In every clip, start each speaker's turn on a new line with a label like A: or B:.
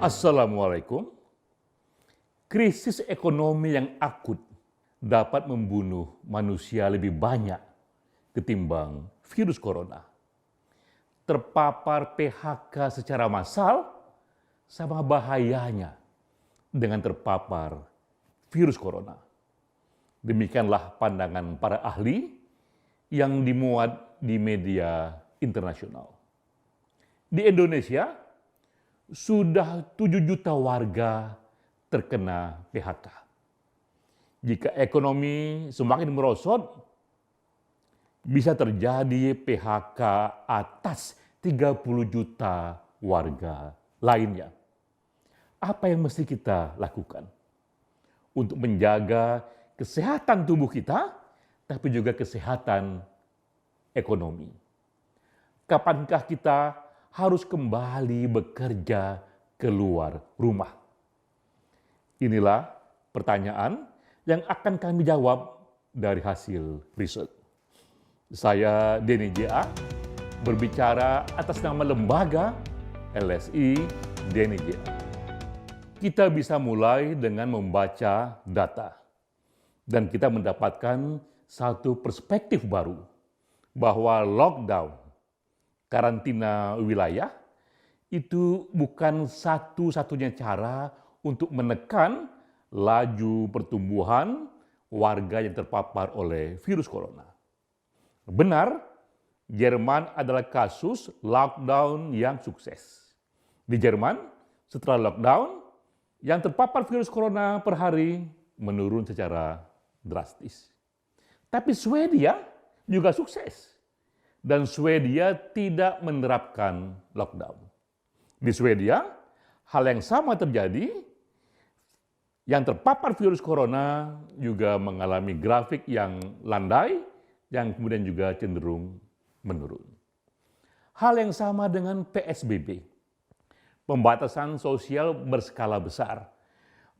A: Assalamualaikum. Krisis ekonomi yang akut dapat membunuh manusia lebih banyak ketimbang virus corona. Terpapar PHK secara massal sama bahayanya dengan terpapar virus corona. Demikianlah pandangan para ahli yang dimuat di media internasional. Di Indonesia, sudah 7 juta warga terkena PHK. Jika ekonomi semakin merosot, bisa terjadi PHK atas 30 juta warga lainnya. Apa yang mesti kita lakukan untuk menjaga kesehatan tubuh kita, tapi juga kesehatan ekonomi? Kapankah kita harus kembali bekerja keluar rumah? Inilah pertanyaan yang akan kami jawab dari hasil riset. Saya Denny J.A. berbicara atas nama lembaga LSI Denny J.A. Kita bisa mulai dengan membaca data dan kita mendapatkan satu perspektif baru bahwa lockdown, karantina wilayah, itu bukan satu-satunya cara untuk menekan laju pertumbuhan warga yang terpapar oleh virus corona. Benar, Jerman adalah kasus lockdown yang sukses. Di Jerman, setelah lockdown, yang terpapar virus corona per hari menurun secara drastis. Tapi Swedia juga sukses. Dan Swedia tidak menerapkan lockdown. Di Swedia, hal yang sama terjadi. Yang terpapar virus corona juga mengalami grafik yang landai, yang kemudian juga cenderung menurun. Hal yang sama dengan PSBB, pembatasan sosial berskala besar.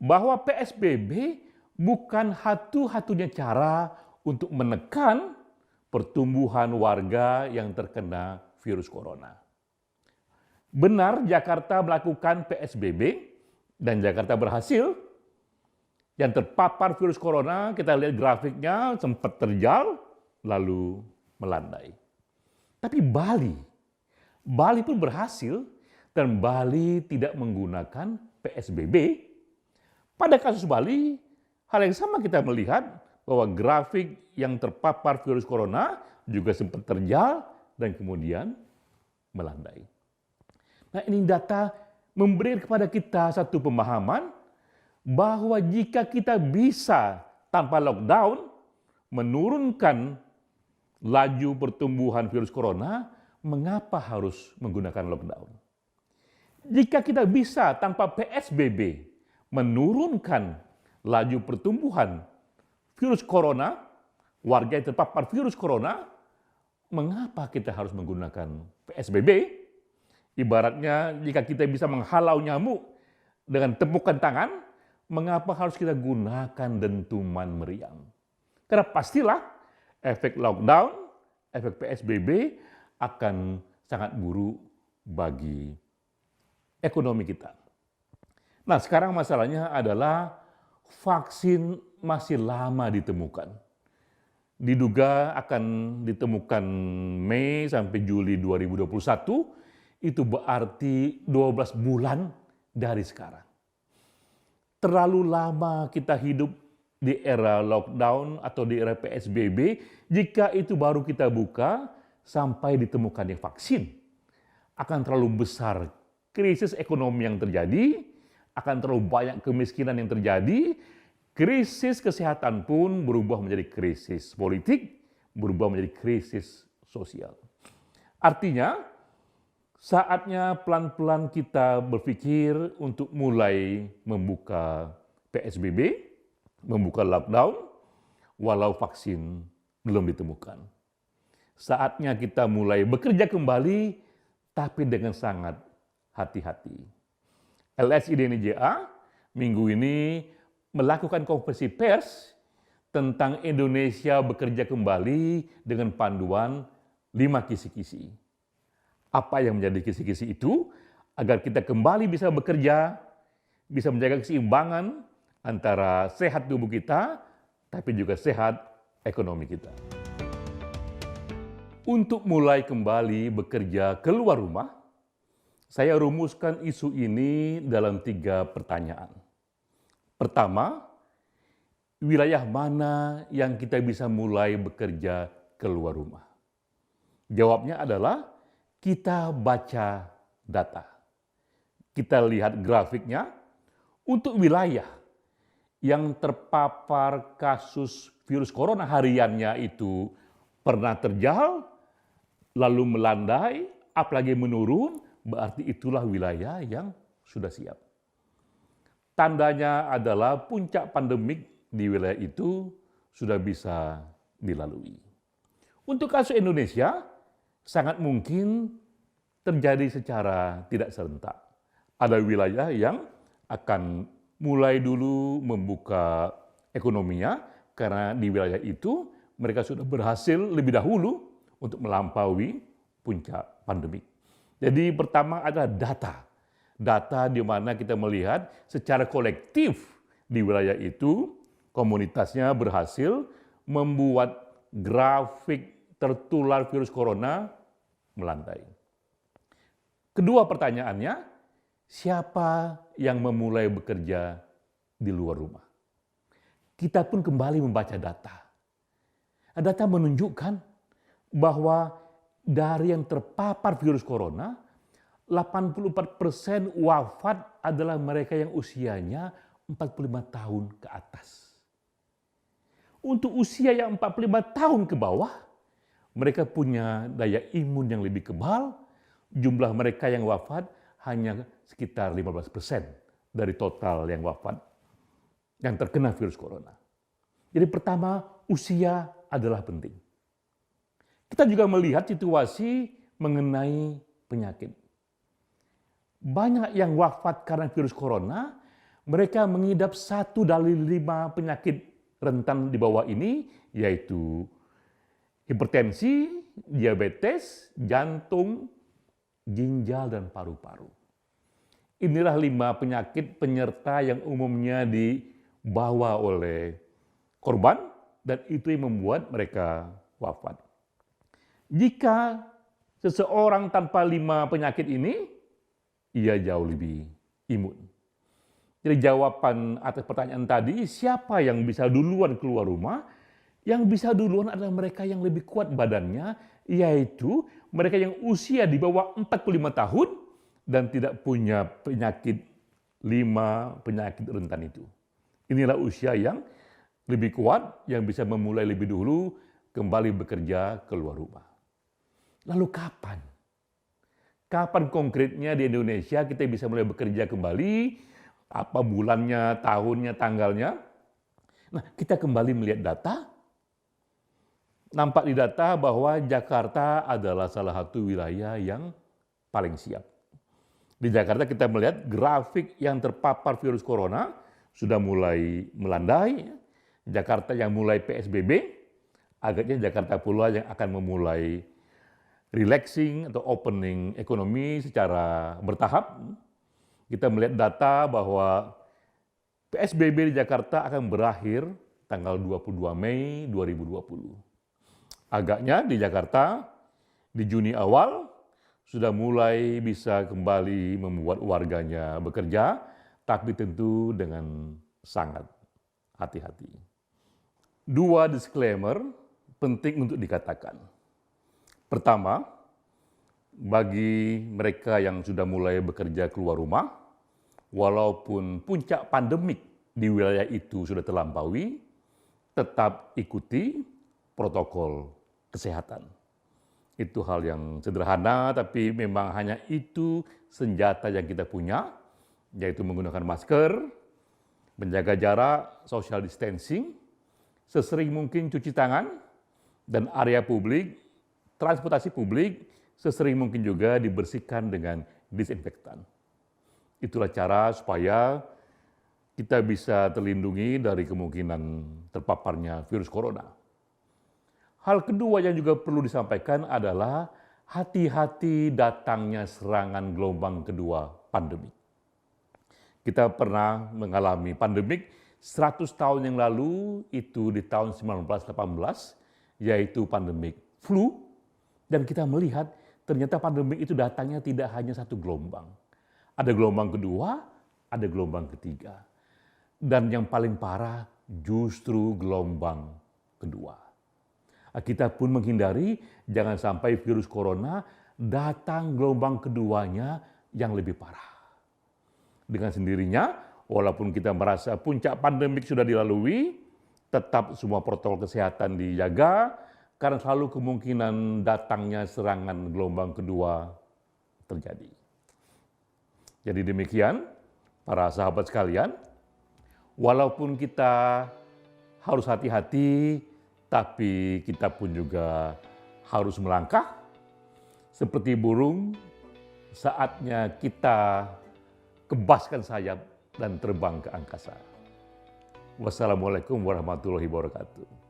A: Bahwa PSBB bukan satu-satunya cara untuk menekan pertumbuhan warga yang terkena virus corona. Benar, Jakarta melakukan PSBB dan Jakarta berhasil. Yang terpapar virus corona, kita lihat grafiknya sempat terjal lalu melandai. Tapi Bali pun berhasil dan Bali tidak menggunakan PSBB. Pada kasus Bali, hal yang sama kita melihat bahwa grafik yang terpapar virus corona juga sempat terjal dan kemudian melandai. Nah, ini data memberi kepada kita satu pemahaman bahwa jika kita bisa tanpa lockdown menurunkan laju pertumbuhan virus corona, mengapa harus menggunakan lockdown? Jika kita bisa tanpa PSBB menurunkan laju pertumbuhan virus corona, warga yang terpapar virus corona, mengapa kita harus menggunakan PSBB? Ibaratnya jika kita bisa menghalau nyamuk dengan tepukan tangan, mengapa harus kita gunakan dentuman meriam? Karena pastilah efek lockdown, efek PSBB akan sangat buruk bagi ekonomi kita. Nah, sekarang masalahnya adalah vaksin masih lama ditemukan. Diduga akan ditemukan Mei sampai Juli 2021, itu berarti 12 bulan dari sekarang. Terlalu lama kita hidup di era lockdown atau di era PSBB, jika itu baru kita buka sampai ditemukannya vaksin. Akan terlalu besar krisis ekonomi yang terjadi, akan terlalu banyak kemiskinan yang terjadi, krisis kesehatan pun berubah menjadi krisis politik, berubah menjadi krisis sosial. Artinya, saatnya pelan-pelan kita berpikir untuk mulai membuka PSBB, membuka lockdown, walau vaksin belum ditemukan. Saatnya kita mulai bekerja kembali, tapi dengan sangat hati-hati. LSI Denny J.A. minggu ini melakukan konferensi pers tentang Indonesia bekerja kembali dengan panduan 5 kisi-kisi. Apa yang menjadi kisi-kisi itu? agar kita kembali bisa bekerja, bisa menjaga keseimbangan antara sehat tubuh kita, tapi juga sehat ekonomi kita. Untuk mulai kembali bekerja keluar rumah, saya rumuskan isu ini dalam 3 pertanyaan. Pertama, wilayah mana yang kita bisa mulai bekerja keluar rumah? Jawabnya adalah kita baca data. Kita lihat grafiknya, untuk wilayah yang terpapar kasus virus corona hariannya itu pernah terjal, lalu melandai, apalagi menurun, berarti itulah wilayah yang sudah siap. Tandanya adalah puncak pandemik di wilayah itu sudah bisa dilalui. Untuk kasus Indonesia, sangat mungkin terjadi secara tidak serentak. Ada wilayah yang akan mulai dulu membuka ekonominya karena di wilayah itu mereka sudah berhasil lebih dahulu untuk melampaui puncak pandemik. Jadi pertama adalah data. Data di mana kita melihat secara kolektif di wilayah itu komunitasnya berhasil membuat grafik tertular virus corona melandai. Kedua pertanyaannya, siapa yang memulai bekerja di luar rumah? Kita pun kembali membaca data. Data menunjukkan bahwa dari yang terpapar virus corona, 84% wafat adalah mereka yang usianya 45 tahun ke atas. Untuk usia yang 45 tahun ke bawah, mereka punya daya imun yang lebih kebal, jumlah mereka yang wafat hanya sekitar 15% dari total yang wafat yang terkena virus corona. Jadi pertama, usia adalah penting. Kita juga melihat situasi mengenai penyakit. Banyak yang wafat karena virus corona, mereka mengidap 1 dari 5 penyakit rentan di bawah ini, yaitu hipertensi, diabetes, jantung, ginjal, dan paru-paru. Inilah 5 penyakit penyerta yang umumnya dibawa oleh korban, dan itu yang membuat mereka wafat. Jika seseorang tanpa 5 penyakit ini, ia jauh lebih imun. Jadi jawaban atas pertanyaan tadi, siapa yang bisa duluan keluar rumah? Yang bisa duluan adalah mereka yang lebih kuat badannya, yaitu mereka yang usia di bawah 45 tahun dan tidak punya penyakit 5 penyakit rentan itu. Inilah usia yang lebih kuat, yang bisa memulai lebih dulu kembali bekerja keluar rumah. Lalu kapan? Kapan konkretnya di Indonesia kita bisa mulai bekerja kembali? Apa bulannya, tahunnya, tanggalnya? Nah, kita kembali melihat data. Nampak di data bahwa Jakarta adalah salah satu wilayah yang paling siap. Di Jakarta kita melihat grafik yang terpapar virus corona sudah mulai melandai. Jakarta yang mulai PSBB, agaknya Jakarta pula yang akan memulai relaxing atau opening ekonomi secara bertahap. Kita melihat data bahwa PSBB di Jakarta akan berakhir tanggal 22 Mei 2020. Agaknya di Jakarta di Juni awal sudah mulai bisa kembali membuat warganya bekerja, tapi tentu dengan sangat hati-hati. 2 disclaimer penting untuk dikatakan. Pertama, bagi mereka yang sudah mulai bekerja keluar rumah, walaupun puncak pandemik di wilayah itu sudah terlampaui, tetap ikuti protokol kesehatan. Itu hal yang sederhana, tapi memang hanya itu senjata yang kita punya, yaitu menggunakan masker, menjaga jarak, social distancing, sesering mungkin cuci tangan, dan area publik, transportasi publik, sesering mungkin juga dibersihkan dengan disinfektan. Itulah cara supaya kita bisa terlindungi dari kemungkinan terpaparnya virus corona. Hal kedua yang juga perlu disampaikan adalah hati-hati datangnya serangan gelombang kedua pandemi. Kita pernah mengalami pandemik 100 tahun yang lalu, itu di tahun 1918, yaitu pandemik flu. Dan kita melihat ternyata pandemik itu datangnya tidak hanya satu gelombang. Ada gelombang kedua, ada gelombang ketiga. Dan yang paling parah justru gelombang kedua. Kita pun menghindari jangan sampai virus corona datang gelombang keduanya yang lebih parah. Dengan sendirinya, walaupun kita merasa puncak pandemik sudah dilalui, tetap semua protokol kesehatan dijaga, karena selalu kemungkinan datangnya serangan gelombang kedua terjadi. Jadi demikian, para sahabat sekalian, walaupun kita harus hati-hati, tapi kita pun juga harus melangkah. Seperti burung, saatnya kita kebaskan sayap dan terbang ke angkasa. Wassalamualaikum warahmatullahi wabarakatuh.